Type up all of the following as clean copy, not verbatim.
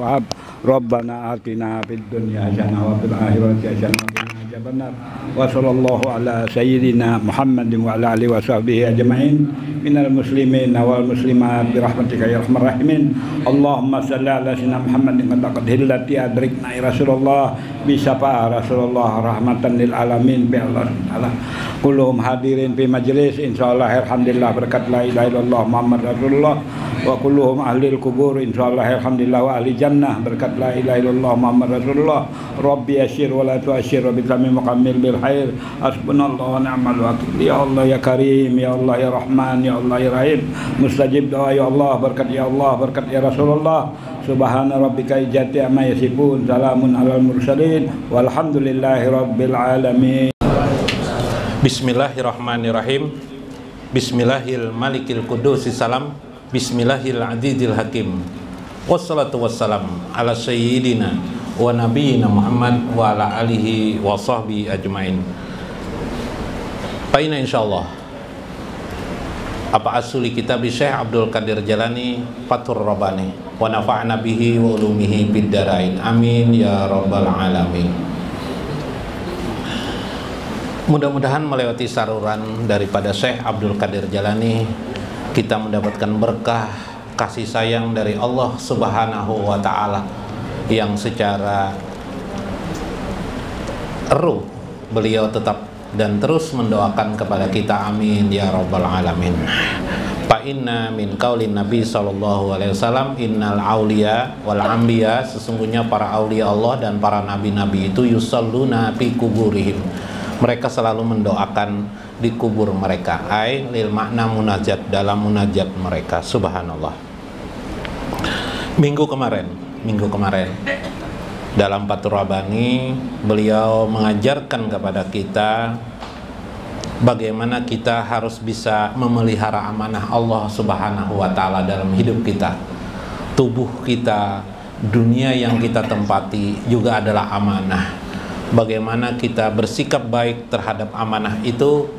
Wahhab. Rabbana atina fid dunya hasanah wa fil akhirati hasanah wa qina adzabannar. Wa sallallahu ala sayyidina Muhammadin wa ala alihi wa sahbihi ajma'in minal muslimin wal muslimat bi rahmatika ya arhamar rahimin. Allahumma shalli ala sayyidina Muhammadin qad hillati adrikna Rasulullah bi syafa'a Rasulullah rahmatan lil alamin bi Allah taala. Kulluhum hadirin fi majlis insyaallah alhamdulillah berkat la ilaha illallah Muhammad Rasulullah wa kulluhum ahlil kubur insyaallah alhamdulillah wa ahli jannah berkat la ilaha illallah Muhammad Rasulullah. Rabbi yassir wa la tu'assir wa bitami mukammil bil khair. Hasbunallahu wa ni'mal wakil. Ya Allah ya Karim, ya Allah ya Rahman, ya Allah ya Rahim. Mustajib doa ya Allah, berkat ya Allah, berkat ya Rasulullah. Subhana rabbika izzati amma yasifun, salamun alal mursalin, walhamdulillahi rabbil alamin. Bismillahirrahmanirrahim. Bismillahil malikil qudusi salam. Bismillahil adidil hakim. Wassalatu wassalam ala sayyidina wa nabiyina Muhammad wa ala alihi wa sahbihi ajmain. Paina insyaallah apa asuli kitab Syekh Abdul Qadir Jalani Fathur Rabbani wa nafa'na bihi wa ulumihi bid darain. Amin ya rabbal alamin. Mudah-mudahan melewati saluran daripada Syekh Abdul Qadir Jalani kita mendapatkan berkah kasih sayang dari Allah Subhanahu wa taala yang secara ruh beliau tetap dan terus mendoakan kepada kita. Amin ya rabbal alamin. Fa inna min qaulin Nabi sallallahu alaihi wasallam innal auliya wal anbiya, sesungguhnya para aulia Allah dan para nabi-nabi itu yusalluna fi kuburihim, mereka selalu mendoakan di kubur mereka, ai lil makna munajat, dalam munajat mereka. Subhanallah. Minggu kemarin dalam Fathur Rabbani beliau mengajarkan kepada kita bagaimana kita harus bisa memelihara amanah Allah Subhanahu wa taala dalam hidup kita. Tubuh kita, dunia yang kita tempati juga adalah amanah. Bagaimana kita bersikap baik terhadap amanah itu,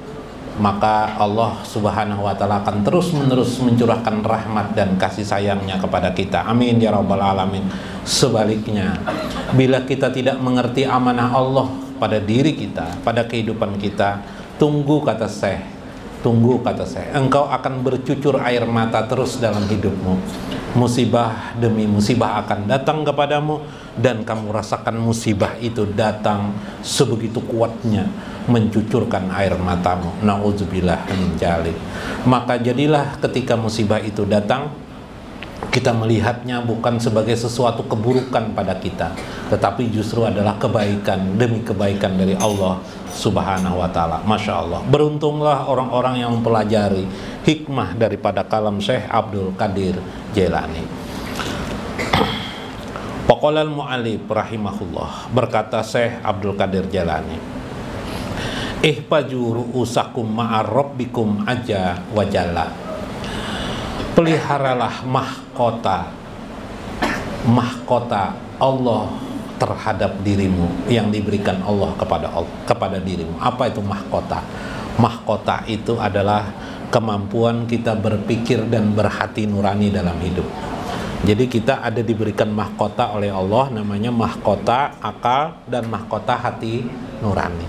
maka Allah Subhanahu wa taala akan terus-menerus mencurahkan rahmat dan kasih sayangnya kepada kita. Amin ya rabbal alamin. Sebaliknya, bila kita tidak mengerti amanah Allah pada diri kita, pada kehidupan kita, tunggu kata Syekh, engkau akan bercucur air mata terus dalam hidupmu. Musibah demi musibah akan datang kepadamu dan kamu rasakan musibah itu datang sebegitu kuatnya mencucurkan air matamu. Nauzubillah min dzalik. Maka jadilah ketika musibah itu datang, kita melihatnya bukan sebagai sesuatu keburukan pada kita, tetapi justru adalah kebaikan demi kebaikan dari Allah Subhanahu wa taala. Masya Allah. Beruntunglah orang-orang yang mempelajari hikmah daripada kalam Syekh Abdul Qadir Jalani. Paqalal mu'allif rahimahullah, berkata Syekh Abdul Qadir Jalani, ihfaju ru'usakum ma'ar rabbikum aja wajalla, peliharalah mahkota Allah terhadap dirimu yang diberikan Allah kepada dirimu. Apa itu mahkota? Mahkota itu adalah kemampuan kita berpikir dan berhati nurani dalam hidup. Jadi kita ada diberikan mahkota oleh Allah, namanya mahkota akal dan mahkota hati nurani.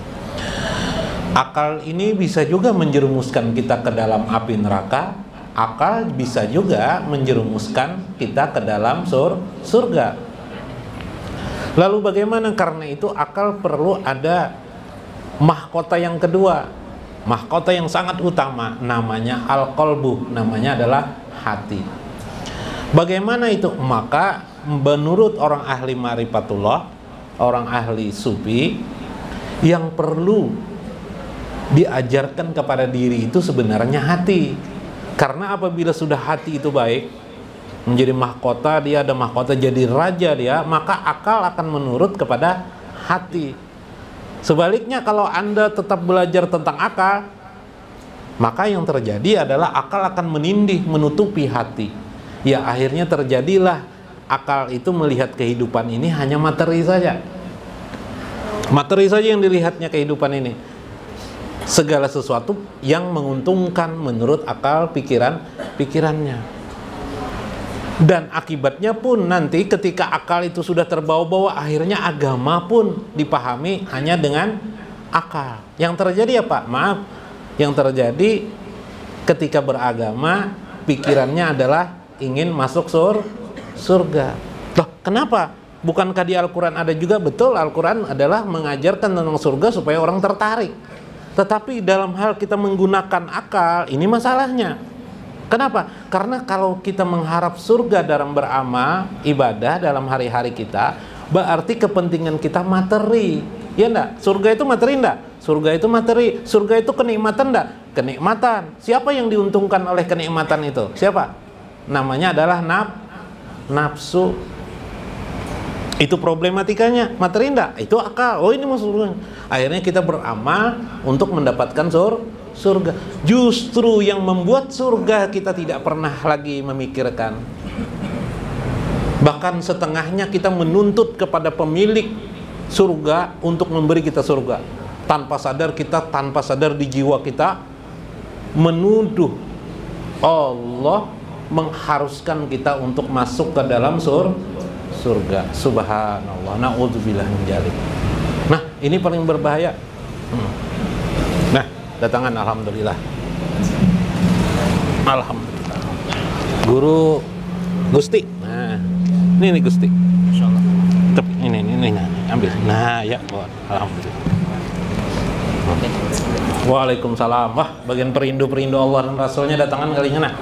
Akal ini bisa juga menjerumuskan kita ke dalam api neraka. Akal bisa juga menjerumuskan kita ke dalam surga. Lalu bagaimana? Karena itu akal perlu ada mahkota yang kedua, mahkota yang sangat utama, namanya al-qalbu, namanya adalah hati. Bagaimana itu? Maka menurut orang ahli ma'rifatullah, orang ahli sufi, yang perlu diajarkan kepada diri itu sebenarnya hati. Karena apabila sudah hati itu baik, menjadi mahkota, dia ada mahkota, jadi raja dia, maka akal akan menurut kepada hati. Sebaliknya kalau Anda tetap belajar tentang akal, maka yang terjadi adalah akal akan menindih, menutupi hati. Ya akhirnya terjadilah akal itu melihat kehidupan ini hanya materi saja. Materi saja yang dilihatnya kehidupan ini. Segala sesuatu yang menguntungkan menurut akal pikirannya. Dan akibatnya pun nanti ketika akal itu sudah terbawa-bawa, akhirnya agama pun dipahami hanya dengan akal. Yang terjadi apa? Maaf, yang terjadi ketika beragama, pikirannya adalah ingin masuk surga. Loh, kenapa? Bukankah di Al-Quran ada juga? Betul, Al-Quran adalah mengajarkan tentang surga supaya orang tertarik. Tetapi dalam hal kita menggunakan akal, ini masalahnya. Kenapa? Karena kalau kita mengharap surga dalam beramal, ibadah dalam hari-hari kita, berarti kepentingan kita materi. Ya enggak? Surga itu materi enggak? Surga itu materi. Surga itu kenikmatan enggak? Kenikmatan. Siapa yang diuntungkan oleh kenikmatan itu? Siapa? Namanya adalah nafsu. Itu problematikanya. Materi enggak? Itu akal. Oh, ini masuk surga. Akhirnya kita beramal untuk mendapatkan surga. Justru yang membuat surga kita tidak pernah lagi memikirkan. Bahkan setengahnya kita menuntut kepada pemilik surga untuk memberi kita surga. Tanpa sadar di jiwa kita menuduh Allah mengharuskan kita untuk masuk ke dalam surga. Subhanallah, na'udzubillah min dzalik. Nah, ini paling berbahaya. Nah, datangan alhamdulillah. Alhamdulillah. Guru Gusti. Nah, ini Gusti. Insyaallah. Ini ambil. Nah, ya, alhamdulillah. Waalaikumsalam. Wah, bagian perindu Allah dan Rasulnya datangan kalinya nah.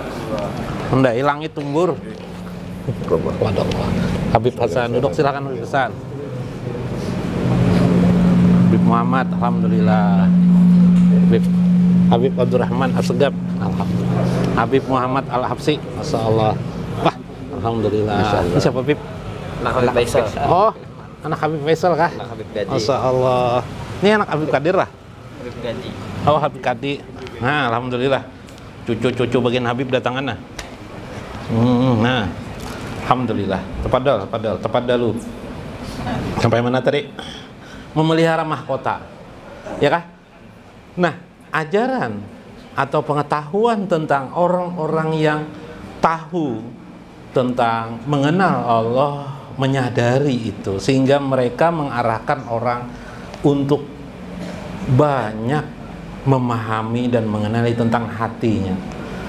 Hendak hilang itu tumbur. Waduh. Habib Hasan duduk, silakan Habib Hasan. Habib Muhammad, alhamdulillah. Habib Abdurrahman Asgab, alhamdulillah. Habib Muhammad Al-Habsi, masyaallah. Wah, alhamdulillah. Ini siapa Habib? Anak Habib Faisal. Oh, anak Habib Faisal kah? Anak Habib Gadi. Masyaallah. Ini anak Habib Kadir lah. Habib Gadi. Oh, Habib Kadi. Nah, alhamdulillah. Cucu-cucu bagian Habib datangan nah. Nah, alhamdulillah. Tepat dulu. Sampai mana tadi? Memelihara mahkota. Ya kah? Nah, ajaran atau pengetahuan tentang orang-orang yang tahu tentang mengenal Allah, menyadari itu, sehingga mereka mengarahkan orang untuk banyak memahami dan mengenali tentang hatinya.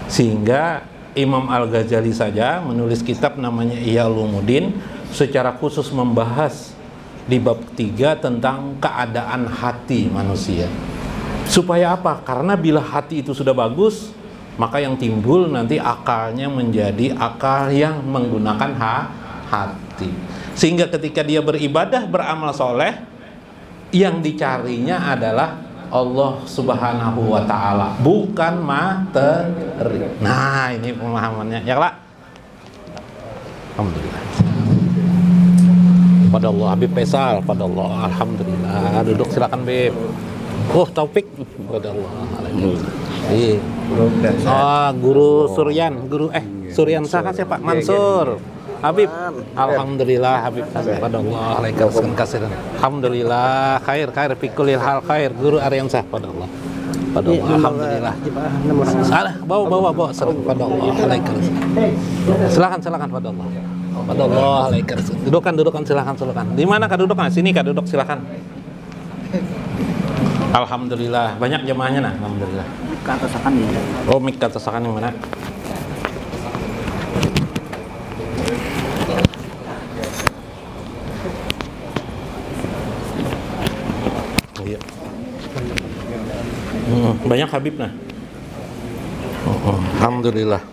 Sehingga Imam Al-Ghazali saja menulis kitab namanya Ihya Ulumuddin, secara khusus membahas di bab 3 tentang keadaan hati manusia. Supaya apa? Karena bila hati itu sudah bagus, maka yang timbul nanti akalnya menjadi akal yang menggunakan hati. Sehingga ketika dia beribadah, beramal soleh, yang dicarinya adalah Allah Subhanahu wa ta'ala, bukan materi. Nah, ini pemahamannya. Ya, Pak. Alhamdulillah. Pada Allah, Habib Faisal, pada Allah, alhamdulillah. Duduk silakan, Bib. Oh, Taufik, pada Allah. Guru Suryan, Suryan Saka siapa? Mansur. Habib, alhamdulillah, Habib pada Allah, alaikum kasiran. Alhamdulillah, khair fikulil hal khair. Guru Aryansah pada Allah. Pada Allah, alhamdulillah. Salah, bawa pada Allah, alaikum. Silakan pada Allah. Pada Allah, alaikum. Dudukan silakan. Di mana kah duduk? Sini kah duduk, silakan. Alhamdulillah, banyak jemaahnya nah, alhamdulillah. Mik ke atas akan ya. Oh, mik ke atas akan yang mana? Iya. Banyak Habib nah. Alhamdulillah.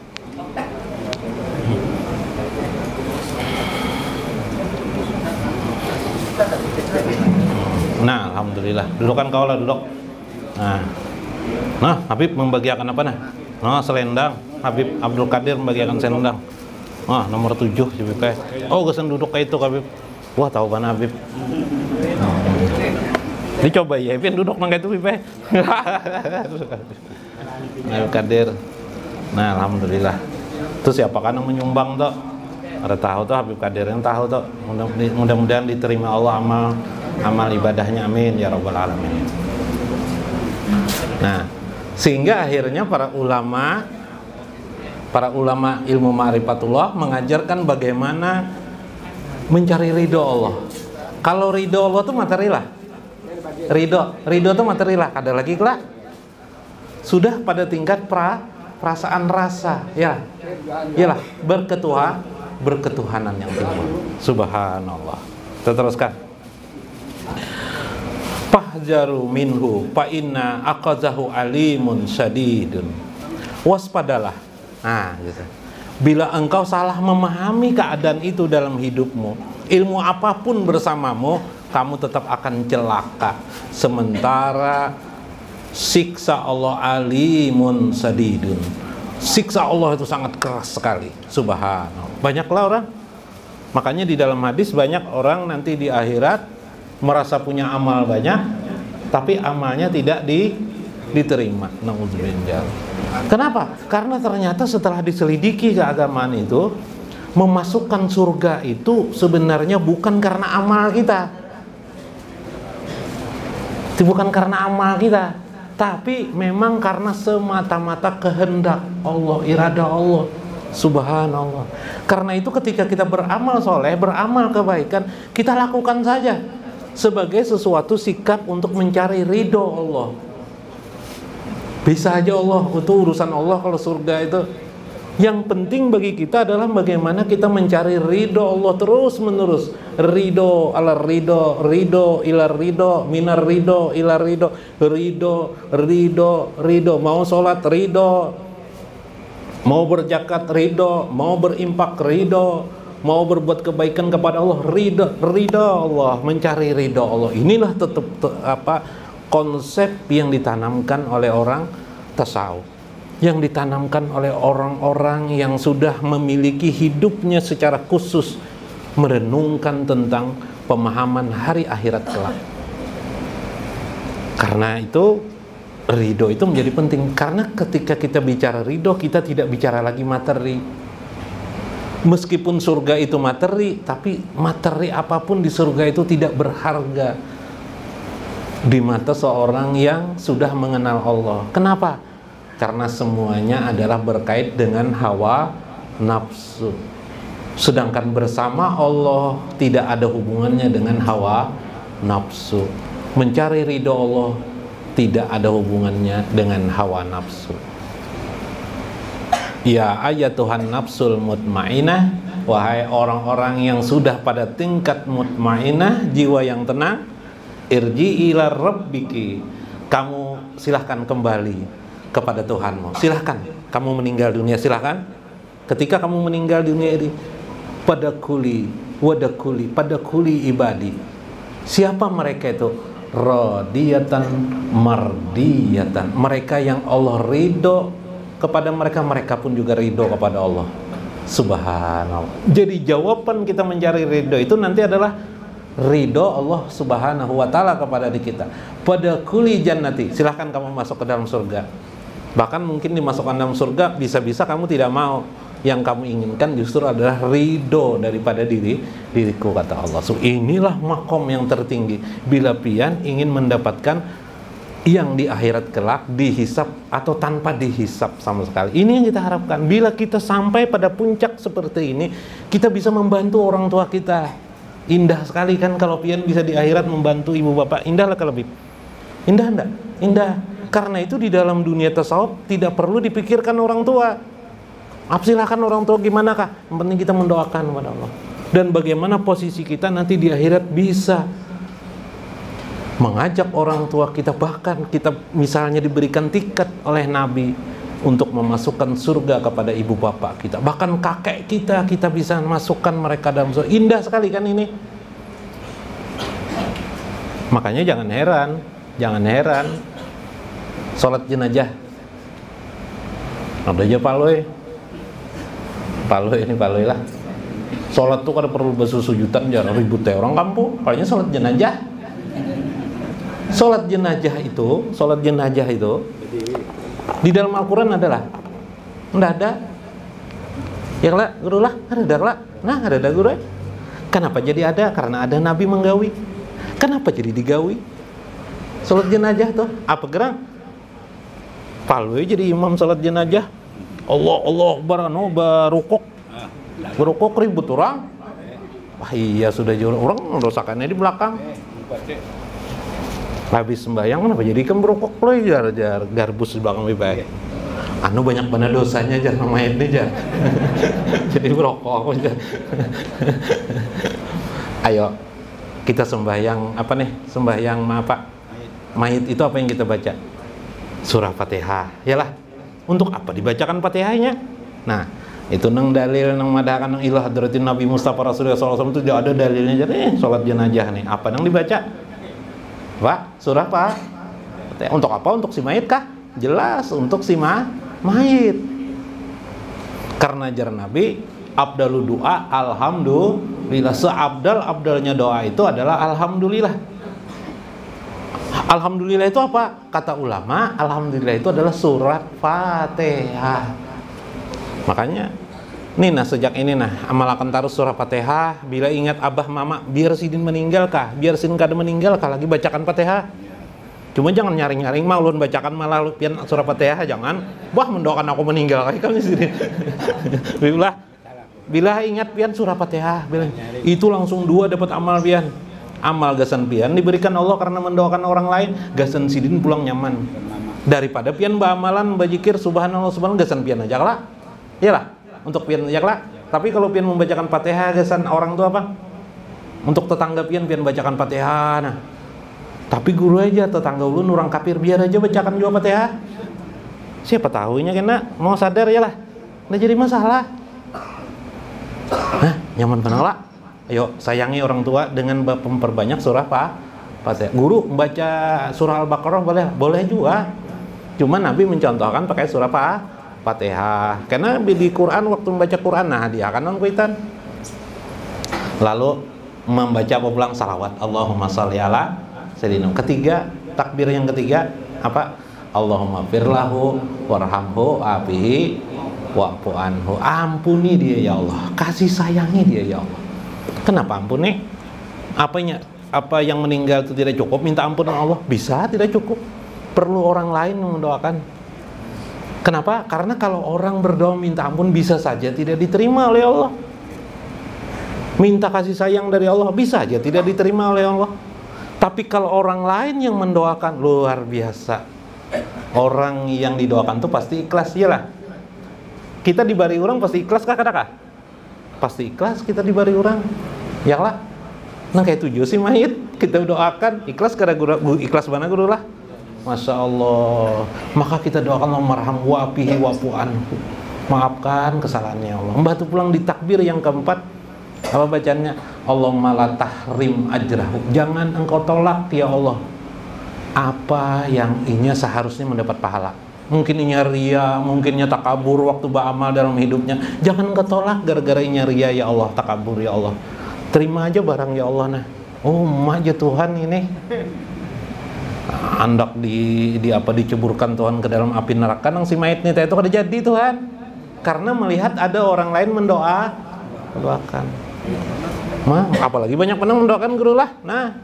Nah, alhamdulillah. Dudukan kau lah, duduk. Nah, Habib membagikan apa nah? Nah, selendang. Habib Abdul Qadir membagikan selendang. Nah, nomor 7 Habib kayak. Oh, gesen duduk kayak itu Habib. Wah, tahu mana Habib. Dicoba ya, Habib duduk nang itu Habib. Habib Qadir. Nah, alhamdulillah. Terus siapa kan yang menyumbang tuh? Ada tahu tuh Habib Qadir yang tahu tuh. Mudah-mudahan diterima Allah amal ibadahnya, amin ya rabbal alamin. Nah, sehingga akhirnya para ulama Para ulama ilmu ma'rifatullah mengajarkan bagaimana mencari ridho Allah. Kalau ridho Allah itu materi lah. Ridho itu materi lah. Ada lagi kelak. Sudah pada tingkat perasaan rasa, ya. Iyalah, berketuhanan yang timbul. Subhanallah. Kita teruskan. Fahjaru minhu fa inna aqazahu alimun syadidun. Waspadalah. Nah, gitu. Bila engkau salah memahami keadaan itu dalam hidupmu, ilmu apapun bersamamu, kamu tetap akan celaka. Sementara siksa Allah alimun sadidun. Siksa Allah itu sangat keras sekali. Subhanallah. Banyaklah orang. Makanya di dalam hadis banyak orang nanti di akhirat merasa punya amal banyak, tapi amalnya tidak diterima. Nauzubillah. Kenapa? Karena ternyata setelah diselidiki keagamaan itu, memasukkan surga itu sebenarnya bukan karena amal kita. Itu bukan karena amal kita, tapi memang karena semata-mata kehendak Allah, irada Allah. Subhanallah. Karena itu ketika kita beramal soleh, beramal kebaikan, kita lakukan saja sebagai sesuatu sikap untuk mencari ridho Allah. Bisa aja Allah, itu urusan Allah kalau surga itu. Yang penting bagi kita adalah bagaimana kita mencari ridho Allah terus menerus. Ridho ala ridho, ridho ila ridho, minar ridho ila ridho, ridho. Mau sholat ridho, mau berzakat ridho, mau berimpak ridho, mau berbuat kebaikan kepada Allah ridho Allah, mencari ridho Allah. Inilah tetap konsep yang ditanamkan oleh orang tasawuf, yang ditanamkan oleh orang-orang yang sudah memiliki hidupnya secara khusus merenungkan tentang pemahaman hari akhirat kelak. Karena itu ridho itu menjadi penting, karena ketika kita bicara ridho, kita tidak bicara lagi materi. Meskipun surga itu materi, tapi materi apapun di surga itu tidak berharga di mata seorang yang sudah mengenal Allah. Kenapa? Karena semuanya adalah berkait dengan hawa nafsu. Sedangkan bersama Allah tidak ada hubungannya dengan hawa nafsu. Mencari ridho Allah tidak ada hubungannya dengan hawa nafsu. Ya ayatuhan nafsul mutmainah, wahai orang-orang yang sudah pada tingkat mutmainah, jiwa yang tenang, irji ila rabbiki, kamu silahkan kembali kepada Tuhanmu. Silahkan kamu meninggal dunia, silahkan. Ketika kamu meninggal dunia ini, pada kuli ibadi. Siapa mereka itu? Radiyatan mardiyatan. Mereka yang Allah ridho kepada mereka, mereka pun juga ridho kepada Allah. Subhanallah. Jadi jawaban kita mencari ridho itu nanti adalah ridho Allah subhanahu wa ta'ala kepada diri kita. Pada kuli jannati, silahkan kamu masuk ke dalam surga. Bahkan mungkin dimasukkan dalam surga, bisa-bisa kamu tidak mau. Yang kamu inginkan justru adalah ridho daripada diriku, kata Allah. So, inilah makom yang tertinggi. Bila pian ingin mendapatkan yang di akhirat kelak, dihisap atau tanpa dihisap sama sekali. Ini yang kita harapkan. Bila kita sampai pada puncak seperti ini, kita bisa membantu orang tua kita. Indah sekali kan kalau pian bisa di akhirat membantu ibu bapak. Indah lah kalau indah enggak? Indah. Karena itu di dalam dunia tasawuf tidak perlu dipikirkan orang tua. Silahkan orang tua gimana kah? Yang penting kita mendoakan kepada Allah. Dan bagaimana posisi kita nanti di akhirat bisa mengajak orang tua kita, bahkan kita misalnya diberikan tiket oleh Nabi untuk memasukkan surga kepada ibu bapak kita, bahkan kakek kita bisa masukkan mereka dalam surga. Indah sekali kan ini. Makanya jangan heran sholat jenazah ada aja paloi lah. Sholat tuh kada perlu bersujudan, jangan ribut ya orang kampung. Palingnya sholat jenazah. Sholat jenazah itu di dalam Al-Quran adalah enggak ada. Ya lah, guru lah, ada lah. Nah, ada guru. Kenapa jadi ada? Karena ada Nabi menggawi. Kenapa jadi digawi? Sholat jenazah tuh apa gerang? Paloi jadi imam sholat jenazah. Allah Akbar, berukuk ribut orang. Wah iya sudah jauh orang merusakannya di belakang. Habis sembahyang kenapa jadi kan berukuk loh jar garbus di belakang lebih baik. Anu banyak benar dosanya jar main deh jar. Jadi berokok jar. Ayo kita sembahyang apa nih? Sembahyang apa? Mayit itu apa yang kita baca? Surah Fatihah. Yalah. Untuk apa dibacakan Fatihahnya? Nah, itu nang dalil nang madahkan nang ilah hadratin Nabi Mustafa Rasulullah SAW itu ada dalilnya. Jadi salat jenazah nih. Apa nang dibaca? Pak, surah apa? Untuk apa? Untuk si mayit kah? Jelas untuk si mayit. Karena jar Nabi abdalu doa alhamdulillah. Seabdalnya doa itu adalah alhamdulillah. Alhamdulillah itu apa? Kata ulama, alhamdulillah itu adalah surat Fatihah. Makanya nih nah sejak ini nah amal akan taruh surah Fatihah. Bila ingat abah mama biar sidin meninggal kah? Biar sidin kada meninggal kah lagi bacakan Fatihah. Cuma jangan nyaring-nyaring mah ulun bacakan malah pian surah Fatihah jangan. Wah mendoakan aku meninggal kayak kamu sidin. Bila ingat pian surah Fatihah, bilang itu langsung 2 dapat amal pian. Amal gasan pian diberikan Allah karena mendoakan orang lain, gasan sidin pulang nyaman. Daripada pian amalan bajikir subhanallah gasan pian aja lah. Iyalah, untuk pian aja lah. Tapi kalau pian membacakan Fatihah gasan orang itu apa? Untuk tetangga pian bacakan Fatihah. Nah. Tapi guru aja tetangga ulun orang kafir biar aja bacakan juga Fatihah. Siapa tahunya kena mau sadar ya lah. Nggak jadi masalah. Nah, nyaman benar lah. Ayo sayangi orang tua dengan memperbanyak surah Fatihah. Guru membaca surah Al-Baqarah boleh juga. Cuma Nabi mencontohkan pakai surah Fatihah. Karena di Quran waktu membaca Quran nah dia akan kuitan. Lalu membaca pulang salawat Allahumma sholli ala sayyidina. Ketiga, takbir yang ketiga apa? Allahumma firlahu warhamhu afihi wa'fu anhu. Ampuni dia ya Allah, kasih sayangi dia ya Allah. Kenapa ampuni? Apa yang meninggal itu tidak cukup? Minta ampunan Allah bisa tidak cukup? Perlu orang lain yang mendoakan. Kenapa? Karena kalau orang berdoa minta ampun bisa saja tidak diterima oleh Allah. Minta kasih sayang dari Allah bisa saja tidak diterima oleh Allah. Tapi kalau orang lain yang mendoakan luar biasa. Orang yang didoakan itu pasti ikhlas ya lah. Kita dibari orang pasti ikhlas kah kadakah? Pasti ikhlas kita dibari orang. Ya lah. Nah kayak 7 sih mayit kita doakan ikhlas kada guru ikhlas mana guru lah. Masya Allah. Maka kita doakan Allah marham wa apihi wa'fu anhu. Maafkan kesalahannya Allah. Membantu pulang di takbir yang keempat. Apa bacanya? Allahumma la tahrim ajrahu. Jangan engkau tolak ya Allah apa yang inya seharusnya mendapat pahala. Mungkin inya ria, mungkinnya takabur waktu beramal dalam hidupnya. Jangan engkau tolak gara-gara inya ria ya Allah, takabur ya Allah. Terima aja barang ya Allah nah. Oh, aja Tuhan ini. Andak diceburkan Tuhan ke dalam api neraka nang si mayit nih itu kada jadi Tuhan. Karena melihat ada orang lain mendoakan. Apalagi banyak penang mendoakan guru lah. Nah,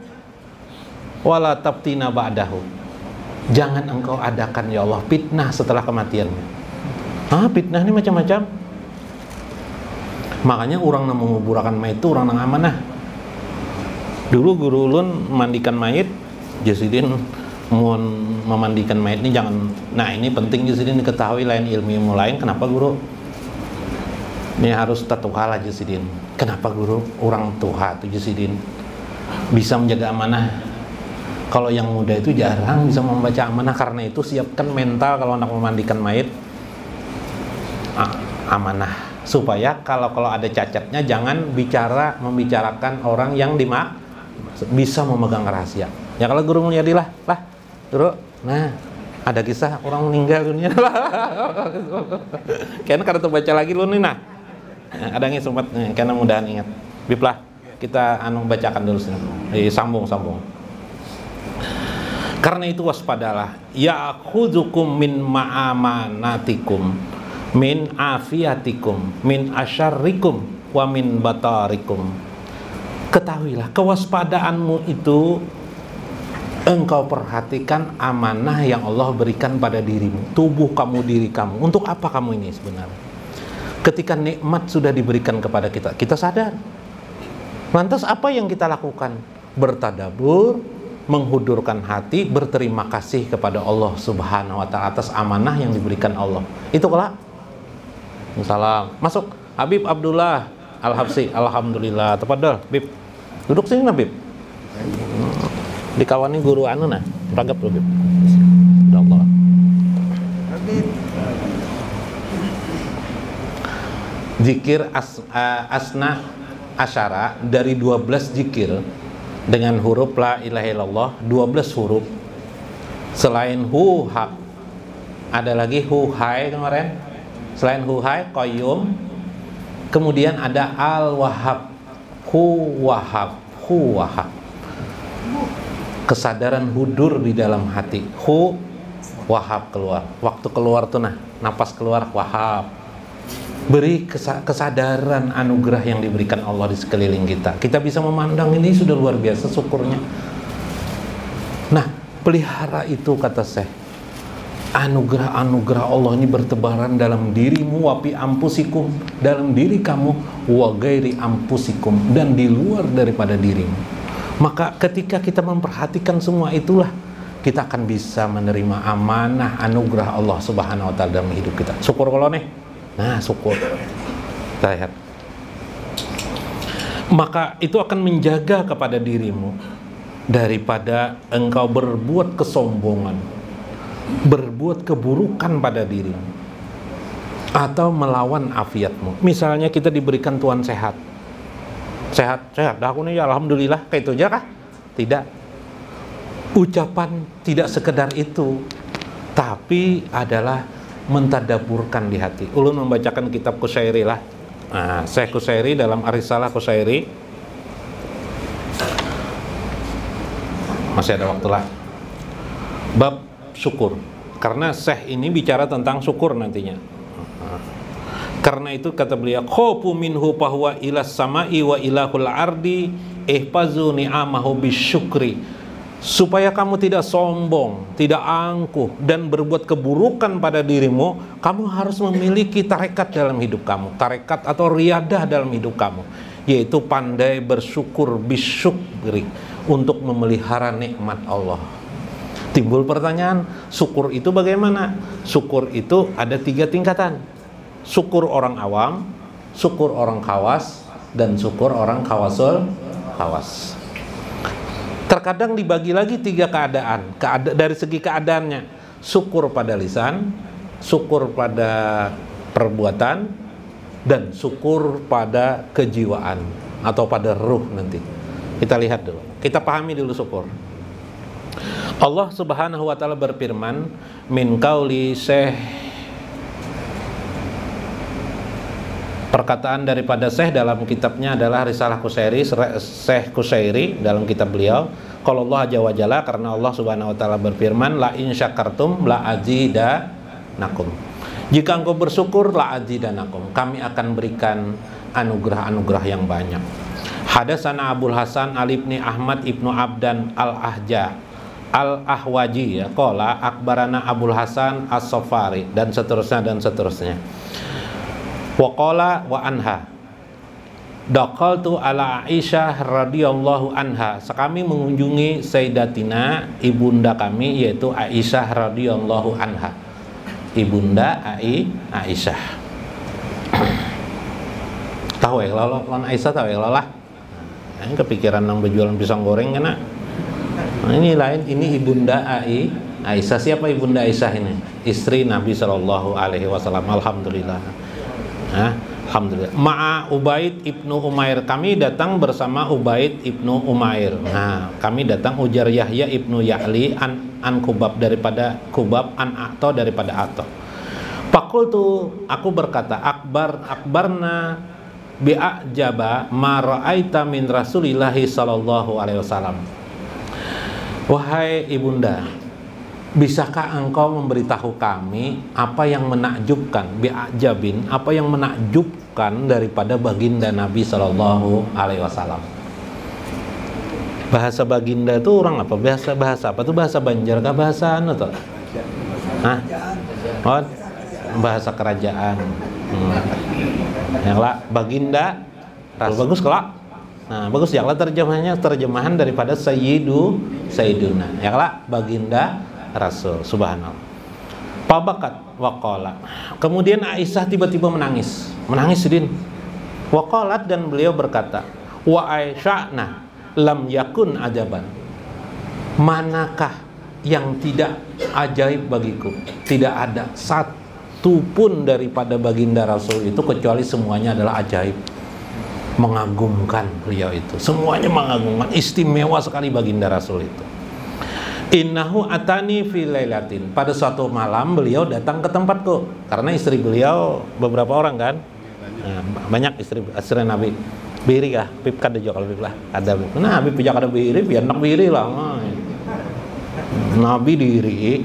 wala tabtina ba'dahu. Jangan engkau adakan ya Allah fitnah setelah kematiannya. Fitnah ini macam-macam. Makanya orang yang menguburkan mayit itu orang yang amanah. Dulu guru ulun memandikan mayit, Jasidin mau memandikan mayit ini jangan. Nah ini penting Jasidin diketahui lain ilmu lain. Kenapa guru? Ini harus tatuhal aja Jasidin. Kenapa guru? Orang tua tuh Jasidin bisa menjaga amanah. Kalau yang muda itu jarang bisa membaca amanah. Karena itu siapkan mental kalau anak memandikan mayit amanah. Supaya kalau ada cacatnya jangan membicarakan orang yang bisa memegang rahasia. Ya kalau guru mulyadi lah guru. Nah ada kisah orang meninggal dunia lah. Kayaknya kada terbaca lagi lu nih nah. Ada yang sempat karena mudahan ingat. Biplah kita bacakan dulu sini. Sambung. Karena itu waspadalah. Ya'khudzukum min ma'amanatikum, min afiyatikum, min asyarrikum, wa min batarikum. Ketahuilah kewaspadaanmu itu engkau perhatikan amanah yang Allah berikan pada dirimu, tubuh kamu, diri kamu. Untuk apa kamu ini sebenarnya? Ketika nikmat sudah diberikan kepada kita, kita sadar. Lantas apa yang kita lakukan? Bertadabur, menghudurkan hati, berterima kasih kepada Allah Subhanahu wa ta'ala atas amanah yang diberikan Allah. Itu kelak. Salam. Masuk. Habib Abdullah Al-Habsi. Alhamdulillah. Tafadhol, Habib. Duduk sini, Habib. Dikawani guru anu nah. Ragap lu, Habib. Allah. Habib. Zikir asna asyara dari 12 zikir dengan huruf la ilaha illallah, 12 huruf. Selain hu ha, ada lagi hu hai kemarin. Selain hu hai qayyum, kemudian ada al wahhab, hu wahhab, hu wahhab. Kesadaran hudur di dalam hati, hu wahhab keluar. Waktu keluar tuh nah, napas keluar wahhab. Beri kesadaran anugerah yang diberikan Allah di sekeliling kita. Kita bisa memandang ini sudah luar biasa syukurnya. Nah, pelihara itu kata Syekh. Anugerah-anugerah Allah ini bertebaran dalam dirimu, wapi ampusikum, dalam diri kamu, wa gairi ampusikum, dan di luar daripada dirimu. Maka ketika kita memperhatikan semua itulah, kita akan bisa menerima amanah anugerah Allah Subhanahu wa ta'ala dalam hidup kita. Syukur kalau nih. Nah, syukur. Kita lihat. Maka itu akan menjaga kepada dirimu daripada engkau berbuat kesombongan, berbuat keburukan pada dirimu, atau melawan afiatmu. Misalnya kita diberikan Tuhan sehat. Sehat. Dah aku nih ya alhamdulillah, kayak itu aja kah? Tidak. Ucapan tidak sekedar itu, tapi adalah mentadaburkan di hati. Ulun membacakan kitab Qushairi lah. Nah, Syekh Qushairi dalam Arisalah Qushairi. Masih ada waktu lah. Bab syukur. Karena Syekh ini bicara tentang syukur nantinya. Karena itu kata beliau, khofu minhu bahwa ilas sama'i wa ilahul ardi ihfazu ni'amahu bisyukri. Supaya kamu tidak sombong, tidak angkuh, dan berbuat keburukan pada dirimu, kamu harus memiliki tarekat dalam hidup kamu. Tarekat atau riadah dalam hidup kamu, yaitu pandai bersyukur bisyukri, untuk memelihara nikmat Allah. Timbul pertanyaan, syukur itu bagaimana? Syukur itu ada 3 tingkatan. Syukur orang awam, syukur orang khawas, dan syukur orang khawasul khawas. Terkadang dibagi lagi 3 keadaan. Dari segi keadaannya, syukur pada lisan, syukur pada perbuatan, dan syukur pada kejiwaan atau pada ruh nanti. Kita lihat dulu. Kita pahami dulu syukur. Allah Subhanahu wa ta'ala berfirman, min qauli Syekh, perkataan daripada Syekh dalam kitabnya adalah Risalah Qushairi, Syekh Qushairi dalam kitab beliau. Kalau Allah Azza wa Jalla, karena Allah Subhanahu wa ta'ala berfirman, la in syakartum la azidanakum. Jika engkau bersyukur, la azidanakum, kami akan berikan anugerah-anugerah yang banyak. Hadatsana Abul Hasan Ali ibn Ahmad ibnu Abdan al-Ahja al-Ahwaji, ya, qala akbarana Abul Hasan as-Safari, dan seterusnya dan seterusnya. Wa qala wa anha daqaltu ala Aisyah radhiyallahu anha, kami mengunjungi Sayyidatina ibunda kami, yaitu Aisyah radhiyallahu anha, ibunda Aisyah. Tahu ya lawan Aisyah, tahu ya lah. Ini kepikiran nang berjualan pisang goreng kan? Nah, ini lain, ini ibunda Aisyah. Siapa ibunda Aisyah ini? Istri Nabi Shallallahu alaihi wasallam. Alhamdulillah. Nah, alhamdulillah. Ma'a Ubaid ibnu Umair, kami datang bersama Ubaid ibnu Umair. Nah, kami datang ujar Yahya ibnu Ya'li an Kubab, daripada Kubab, an Ato, daripada Ato. Fakultu, aku berkata, akbarna bi'ajaba ma ra'aita min Rasulillahi sallallahu alaihi wasallam. Wahai ibunda, bisakah engkau memberitahu kami apa yang menakjubkan, bi'ajabin, apa yang menakjubkan daripada baginda Nabi Sallallahu Alaihi Wasallam? Bahasa baginda itu orang apa? Bahasa apa tuh? Bahasa Banjar kah? Bahasa anu tuh? Hah? Oh, bahasa kerajaan. Yang lah baginda Rasul. Bagus kelak. Nah, bagus ya lah terjemahan daripada Sayyiduna. Ya lah baginda Rasul. Subhanallah. Pabakat waqala. Kemudian Aisyah tiba-tiba menangis. Menangis Din. Waqalat, dan beliau berkata, wa aisya'na lam yakun ajaban. Manakah yang tidak ajaib bagiku? Tidak ada satu pun daripada baginda Rasul itu kecuali semuanya adalah ajaib. Mengagumkan beliau itu. Semuanya mengagumkan, istimewa sekali baginda Rasul itu. Innahu atani fi lailatin. Pada suatu malam beliau datang ke tempatku. Karena istri beliau beberapa orang kan. Nah, banyak istri Nabi. Biri kah? Pip kada jo kalau pip lah. Ada pip. Nah, Habib pijak ada biri, biar nak biri lah. Nabi diri.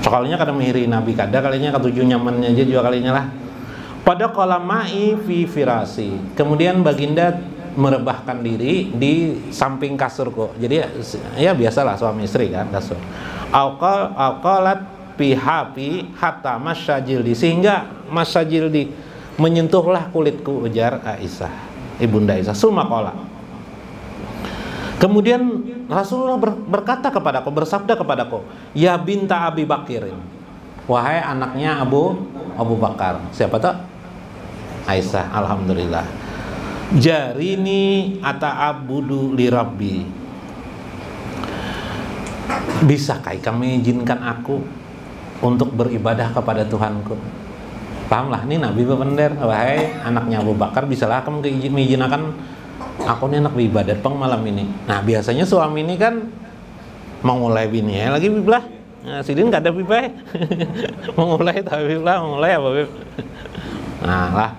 Sekalinya kada mihiri Nabi kada, kalinya ketujuh nyamannya aja juga kalinya lah. Pada qalamai fi firasi. Kemudian baginda merebahkan diri di samping kasurku. Jadi ya biasalah suami istri kan kasur. Alqalat pihapi hatta masyajildi, sehingga masyajildi menyentuhlah kulitku, ujar Aisyah, ibunda Aisyah. Sumakola. Kemudian Rasulullah berkata kepadaku, bersabda kepadaku, ya binta Abi Bakirin, wahai anaknya Abu Bakar. Siapa tuh? Aisyah. Alhamdulillah. Jarini ata'abudu li Rabbi. Bisakah kamu izinkan aku untuk beribadah kepada Tuhanku? Pahamlah, ini Nabi bener, wahai anaknya Abu Bakar, bisalah kamu mengizinkan aku nih anak beribadat peng malam ini. Nah, biasanya suami ini kan mengulai bini ya, lagi biblah. Nah, sidin gak ada biblah. Mengulai tapi biblah, mengulai apa bib? Nah, lah.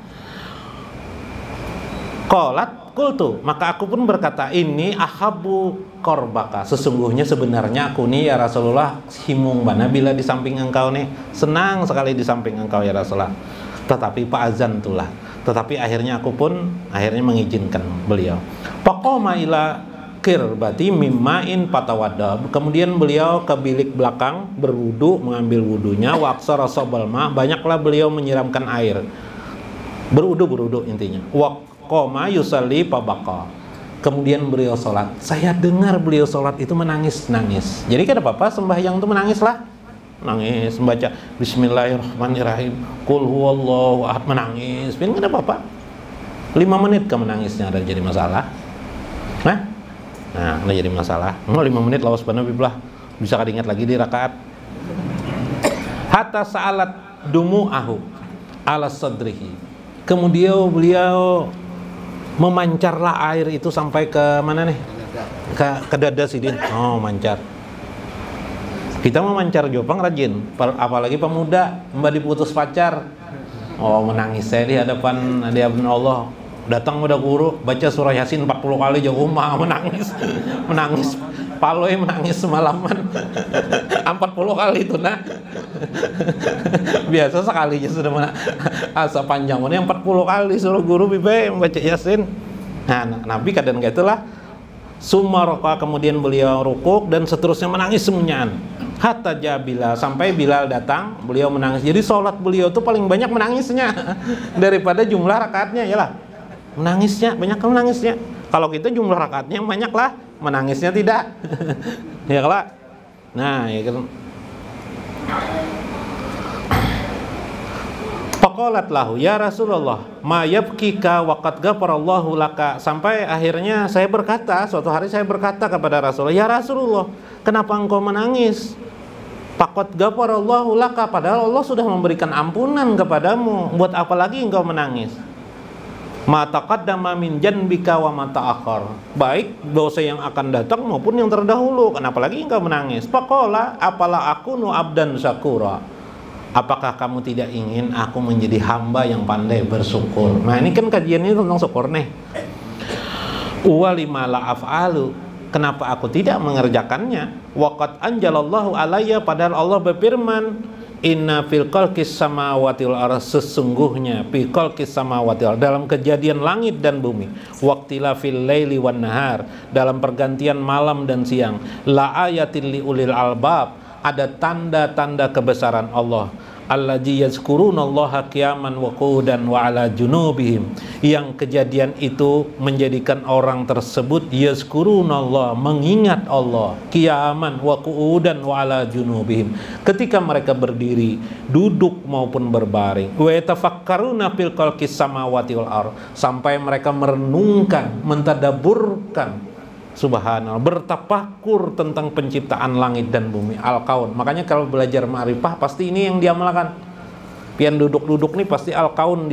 Qalat qultu, maka aku pun berkata, ini ahabu korbaka, sesungguhnya sebenarnya aku nih ya Rasulullah himung bana bila di samping engkau nih, senang sekali di samping engkau ya Rasulullah. Tetapi Pak Azan tulah, tetapi akhirnya aku pun mengizinkan beliau. Faqama ila kirbati mimma'in patawadda. Kemudian beliau ke bilik belakang berwudu, mengambil wudunya. Waqsara sabal ma, banyaklah beliau menyiramkan air. Berwudu intinya. Waqama yusalli pabaqa. Kemudian beliau sholat. Saya dengar beliau sholat itu menangis. Jadi kada apa-apa sembahyang itu menangis lah. Nangis, membaca Bismillahirrahmanirrahim, Qul huwallahu ahad, menangis. Kada apa-apa. 5 menit ke menangisnya ada jadi masalah. Nah, ada jadi masalah. 5 menit lawas bana biblah. Bisa kada ingat lagi di rakaat. Hatta sa'alat dumu'ahu ala sadrihi. Kemudian beliau memancarlah air itu sampai ke mana nih? Ke dada Sidin. Oh, mancar. Kita memancar jopang rajin, apalagi pemuda, mbak diputus pacar. Oh, menangis saya di hadapan Allah. Datang udah guru, baca surah Yasin 40 kali jauh rumah, menangis. Paloi menangis semalaman. 40 kali itu nah. Biasa sekali aja sudah asa panjang yang 40 kali suruh guru bibe membaca Yasin. Nah, Nabi kadang kayak itulah. Sumaroka, kemudian beliau rukuk dan seterusnya menangis semuanya. Hatta Bilal, sampai Bilal datang, beliau menangis. Jadi sholat beliau tuh paling banyak menangisnya daripada jumlah rakaatnya, yalah. Menangisnya, banyak menangisnya. Kalau kita jumlah rakaatnya banyak lah, menangisnya tidak. Ya kalau. Nah, ya kan. Faqalat lahu, ya Rasulullah, ma yabkika wa qad ghafarallahu laka. Sampai akhirnya saya berkata, suatu hari saya berkata kepada Rasulullah, ya Rasulullah, kenapa engkau menangis? Faqad ghafarallahu laka, padahal Allah sudah memberikan ampunan kepadamu. Buat apa lagi engkau menangis? Ma taqaddama min janbika wa ma ta'akhkhar. Baik dosa yang akan datang maupun yang terdahulu, kenapa lagi engkau menangis? Faqala, apala akunu abdan syakura. Apakah kamu tidak ingin aku menjadi hamba yang pandai bersyukur? Nah, ini kan kajian ini tentang syukur nih. Walima la af'alu, kenapa aku tidak mengerjakannya? Waqad anjalallahu alayya, padahal Allah berfirman, inna fil khalqis samawati wal ardh, sesungguhnya fil khalqis samawati wal ardh, dalam kejadian langit dan bumi, waqtila fil laili wan nahar, dalam pergantian malam dan siang, la ayatin li ulil albab, ada tanda-tanda kebesaran Allah, allazi yazkurunallaha qiyaman wa qu'udan wa ala junubihim, yang kejadian itu menjadikan orang tersebut yazkurunallah, mengingat Allah, qiyaman wa qu'udan wa ala junubihim, ketika mereka berdiri, duduk maupun berbaring, wa yatafakkaruna fil khalqis samawati wal ardh, sampai mereka merenungkan, mentadabburkan, subhanallah, bertafakur tentang penciptaan langit dan bumi, al-kaun. Makanya kalau belajar ma'rifah pasti ini yang diamalkan. Pian duduk-duduk nih pasti al-kaun,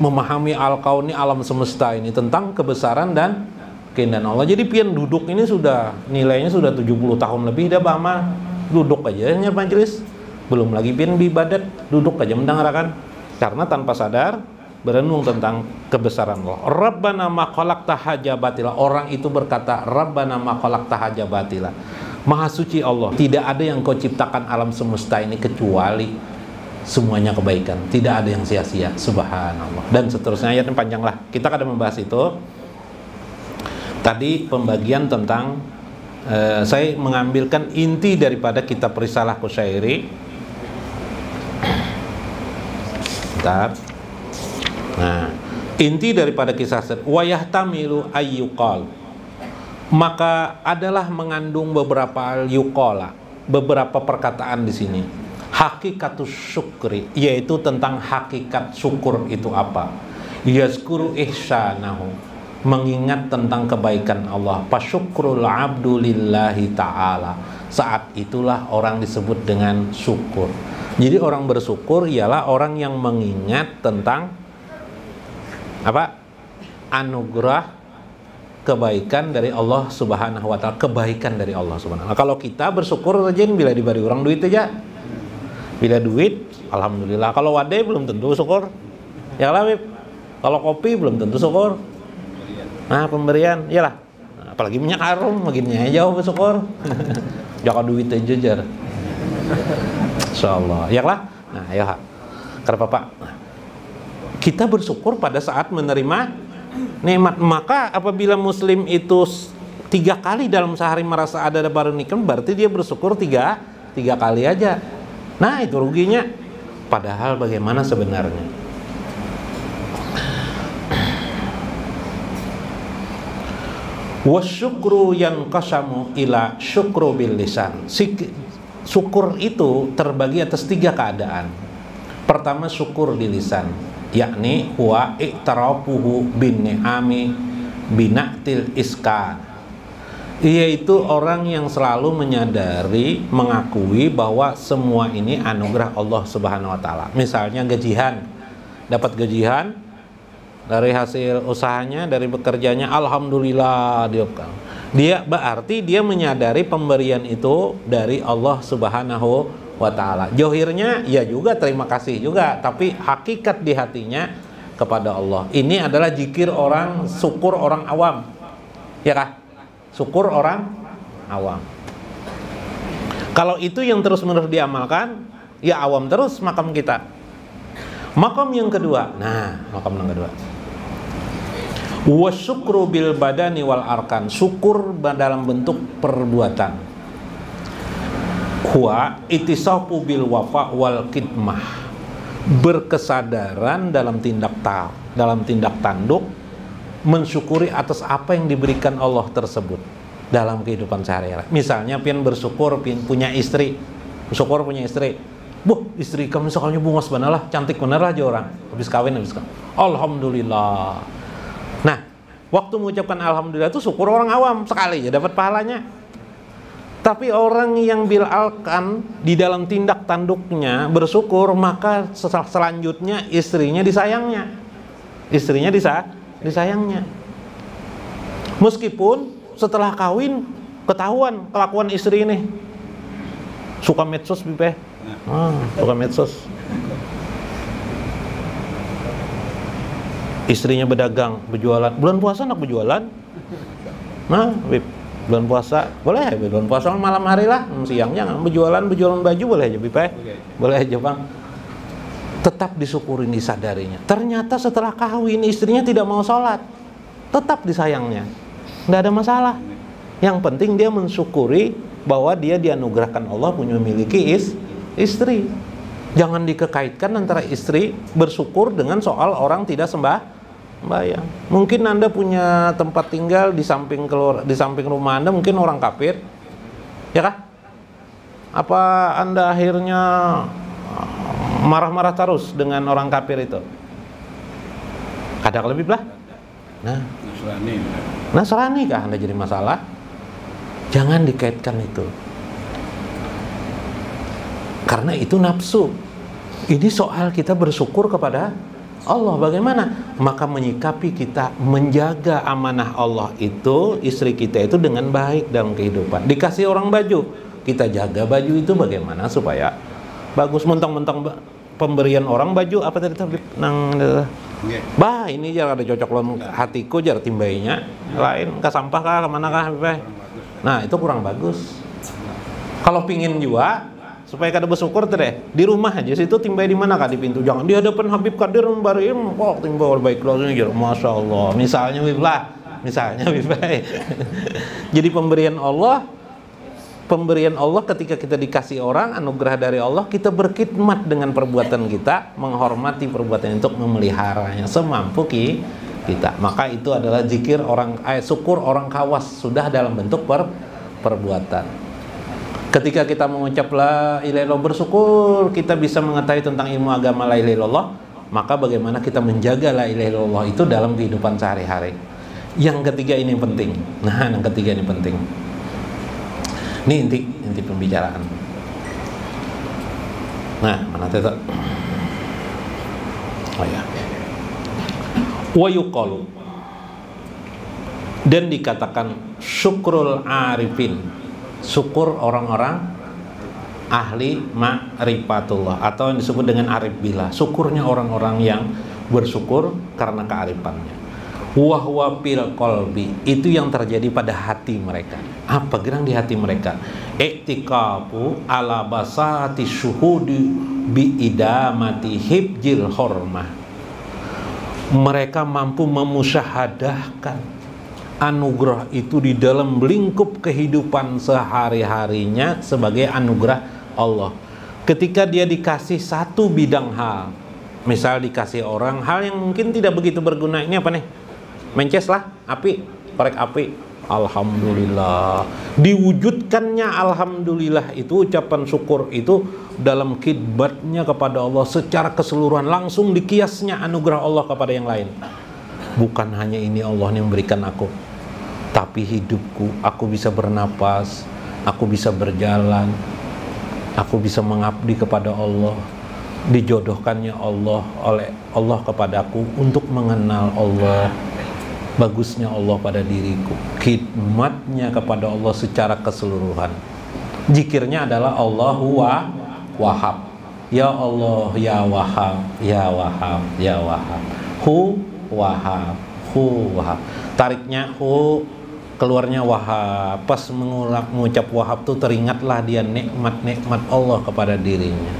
memahami al-kaun ini, alam semesta ini, tentang kebesaran dan keindahan Allah. Jadi pian duduk ini sudah nilainya sudah 70 tahun lebih dah bama. Duduk aja nya majelis. Belum lagi pian ibadat, duduk aja mendengarkan. Karena tanpa sadar berenung tentang kebesaran Allah. Rabbana ma khalaqta haja batila. Orang itu berkata, Rabbana ma khalaqta haja batila. Maha suci Allah, tidak ada yang kau ciptakan alam semesta ini kecuali semuanya kebaikan. Tidak ada yang sia-sia. Subhanallah. Dan seterusnya, ayatnya panjang lah. Kita akan membahas itu. Tadi pembagian tentang saya mengambilkan inti daripada kitab Risalah Qusyairi. Bentar. Nah, inti daripada kisah wa yahtamilu ayyuqal, maka adalah mengandung beberapa yuqala, beberapa perkataan di sini. Hakikatus syukri, yaitu tentang hakikat syukur itu apa. Yazkuru ihsanahu, mengingat tentang kebaikan Allah. Fasyukrul abdu lillahi ta'ala, saat itulah orang disebut dengan syukur. Jadi orang bersyukur ialah orang yang mengingat tentang apa? Anugerah kebaikan dari Allah Subhanahu wa taala, kebaikan dari Allah Subhanahu wa taala. Kalau kita bersyukur rajin bila diberi orang duit aja. Bila duit, alhamdulillah. Kalau wadai belum tentu syukur. Ya lah, Bib. Kalau kopi belum tentu syukur. Nah, pemberian, iyalah. Nah, apalagi minyak harum, makinnya jauh bersyukur. Jangan duit aja jar. Insyaallah. Ya lah. Nah, ya. Kenapa, Pak? Kita bersyukur pada saat menerima nikmat. Maka apabila muslim itu 3 kali dalam sehari merasa ada baru nikmat, berarti dia bersyukur tiga kali aja. Nah, itu ruginya. Padahal bagaimana sebenarnya? Wasyukru yanqasamu ila syukru bil lisan. Syukur itu terbagi atas 3 keadaan. Pertama, syukur di lisan, yakni huwa i'tarafuhu bin ni'ami bina'til iskan, yaitu orang yang selalu menyadari, mengakui bahwa semua ini anugerah Allah Subhanahu wa taala. Misalnya gajian, dapat gajian dari hasil usahanya, dari bekerjanya, alhamdulillah, dia berarti dia menyadari pemberian itu dari Allah Subhanahu wa ta'ala. Johirnya ya juga terima kasih juga, tapi hakikat di hatinya kepada Allah. Ini adalah zikir orang, syukur orang awam, ya kah? Syukur orang awam. Kalau itu yang terus-menerus diamalkan, ya awam terus makam kita. Makam yang kedua, nah makam yang kedua, wasyukru bil badani wal arkan, syukur dalam bentuk perbuatan. Huwa itisafu bil wafa wal khidmah, berkesadaran dalam tindak tanduk, mensyukuri atas apa yang diberikan Allah tersebut dalam kehidupan sehari-hari. Misalnya pian bersyukur pian punya istri, bersyukur punya istri. Istri kamu misalnya bungas bener lah, cantik bener lah aja orang. Habis kawin. Alhamdulillah. Nah, waktu mengucapkan alhamdulillah itu syukur orang awam sekali ya dapat pahalanya. Tapi orang yang bil'alkan di dalam tindak tanduknya bersyukur, maka selanjutnya istrinya disayangnya. Istrinya disayangnya. Meskipun setelah kawin ketahuan kelakuan istri ini suka medsos, Bipe. Suka medsos. Istrinya berdagang, berjualan. Bulan puasa nak berjualan. Nah, Bib. Bulan puasa boleh ya, bulan puasa malam hari lah, siangnya berjualan baju boleh aja Bipai, boleh aja Bang. Tetap disyukuri, disadarinya. Ternyata setelah kawin istrinya tidak mau sholat, tetap disayangnya, nggak ada masalah. Yang penting dia mensyukuri bahwa dia dianugerahkan Allah punya memiliki istri. Jangan dikaitkan antara istri bersyukur dengan soal orang tidak sembahyang. Mungkin Anda punya tempat tinggal di samping rumah Anda mungkin orang kafir, ya kah? Apa Anda akhirnya marah-marah terus dengan orang kafir itu? Kadang lebih lah. Nah, Nasrani kah Anda jadi masalah? Jangan dikaitkan itu. Karena itu nafsu. Ini soal kita bersyukur kepada Allah. Bagaimana? Maka menyikapi kita menjaga amanah Allah itu, istri kita itu dengan baik dalam kehidupan. Dikasih orang baju, kita jaga baju itu bagaimana supaya bagus. Mentang-mentang pemberian orang baju apa tadi nang bah ini jar ada cocok lo hatiku jar timbainya lain ke sampah kah kemana kah nah itu kurang bagus. Kalau pingin juga supaya kada bersyukur tuh deh di rumah aja situ timbai di mana kah di pintu, jangan di hadapan Habib Qadir membarin kok timbal baik langsung jar masya Allah misalnya Bibai. Jadi pemberian Allah ketika kita dikasih orang anugerah dari Allah, kita berkhidmat dengan perbuatan kita, menghormati perbuatan untuk memeliharanya semampu kita. Maka itu adalah zikir syukur orang khawas sudah dalam bentuk perbuatan. Ketika kita mengucap la ilaha illallah bersyukur, kita bisa mengetahui tentang ilmu agama la ilaha illallah, maka bagaimana kita menjaga la ilaha illallah itu dalam kehidupan sehari-hari. Yang ketiga ini penting. Nah, yang ketiga ini penting. Ini inti pembicaraan. Nah, mana tadi? Oh ya. Wa yuqalu. Dan dikatakan syukrul arifin. Syukur orang-orang ahli ma'rifatullah atau yang disebut dengan arif billah. Syukurnya orang-orang yang bersyukur karena kearifannya. Wahwa fil qalbi, itu yang terjadi pada hati mereka. Apa gerak di hati mereka? Iktikafu ala basati syuhudi bi idamati hibjil hormah. Mereka mampu memusyahadahkan anugerah itu di dalam lingkup kehidupan sehari-harinya sebagai anugerah Allah. Ketika dia dikasih satu bidang hal, misal dikasih orang hal yang mungkin tidak begitu berguna, ini apa nih? Mences lah, api, korek api. Alhamdulillah. Diwujudkannya alhamdulillah itu ucapan syukur itu dalam khidmatnya kepada Allah secara keseluruhan, langsung dikiasnya anugerah Allah kepada yang lain. Bukan hanya ini Allah yang memberikan aku, tapi hidupku, aku bisa bernapas, aku bisa berjalan, aku bisa mengabdi kepada Allah, dijodohkannya Allah oleh Allah kepadaku untuk mengenal Allah. Bagusnya Allah pada diriku, khidmatnya kepada Allah secara keseluruhan. Zikirnya adalah Allahu Wahhab. Ya Allah, ya Wahhab, ya Wahhab, ya Wahhab. Hu Wahhab, Hu Wahhab. Tariknya Hu, keluarnya Wahhab. Pas mengucap Wahhab tuh teringatlah dia nikmat-nikmat Allah kepada dirinya.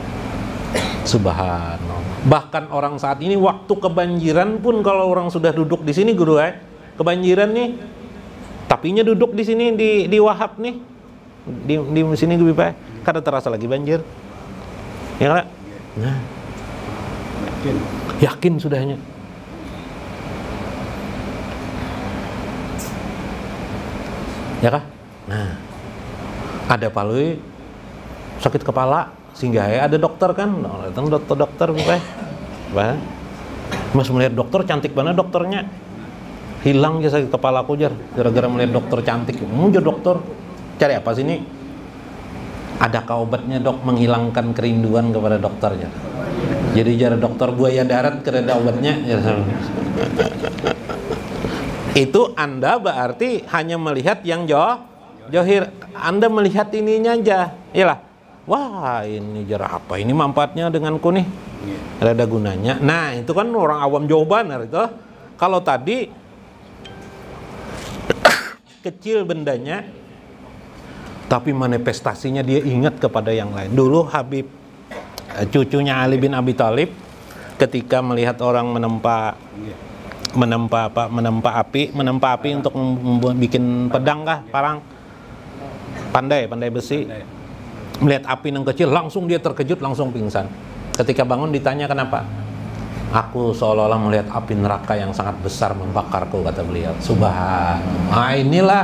Subhanallah. Bahkan orang saat ini waktu kebanjiran pun kalau orang sudah duduk di sini guru kebanjiran nih, tapinya duduk di sini di Wahhab nih, di sini gue Pak, kada terasa lagi banjir, ya kan? Nah, yakin sudahnya. Ya kah? Nah, ada palui sakit kepala. Sehingga ada dokter kan, datang dokter Pak. Mas melihat dokter cantik banget dokternya, hilang aja sakit kepala aku jar, gara-gara melihat dokter cantik. Jadi dokter cari apa sini? Adakah obatnya dok menghilangkan kerinduan kepada dokter jar? Jadi jar dokter buaya darat kereda obatnya. Itu Anda berarti hanya melihat yang johir. Anda melihat ininya aja, iyalah. Wah ini jar apa ini manfaatnya denganku nih, ada gunanya. Nah itu kan orang awam jawaban itu. Kalau tadi kecil bendanya, tapi manifestasinya dia ingat kepada yang lain. Dulu Habib, cucunya Ali bin Abi Thalib, ketika melihat orang menempa api untuk bikin pedang kah, parang, pandai besi, melihat api yang kecil, langsung dia terkejut, langsung pingsan. Ketika bangun ditanya kenapa, aku seolah-olah melihat api neraka yang sangat besar membakarku, kata beliau. Subhanallah. Nah, inilah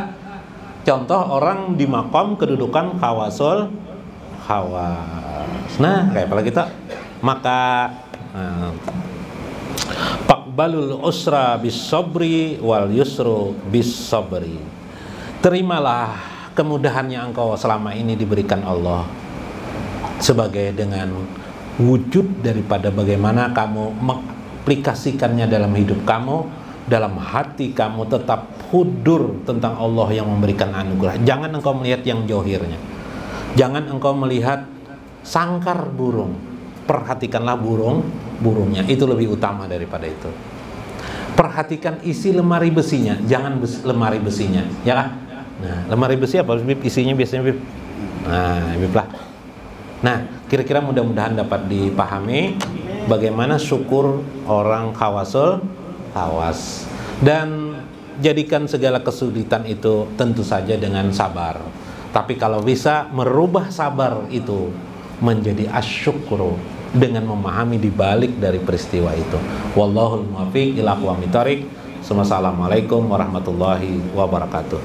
contoh orang di makom kedudukan khawasul khawas. Nah, kayak apa kita? Maka Faqbalul usra bis sabri wal yusru bis sabri. Terimalah kemudahan yang engkau selama ini diberikan Allah sebagai dengan wujud daripada bagaimana kamu mengaplikasikannya dalam hidup kamu, dalam hati kamu tetap hudur tentang Allah yang memberikan anugerah. Jangan engkau melihat yang johirnya, jangan engkau melihat sangkar burung, perhatikanlah burungnya, itu lebih utama daripada itu. Perhatikan isi lemari besinya, jangan lemari besinya, ya kan? Nah, lemari besi apa Bib? Isinya biasanya Bib? Nah, Bib lah. Nah, kira-kira mudah-mudahan dapat dipahami bagaimana syukur orang khawasul khawas, dan jadikan segala kesulitan itu tentu saja dengan sabar. Tapi kalau bisa merubah sabar itu menjadi asyukru dengan memahami dibalik dari peristiwa itu. Wallahul muwaffiq ila aqwamit thoriq. Wassalamualaikum warahmatullahi wabarakatuh.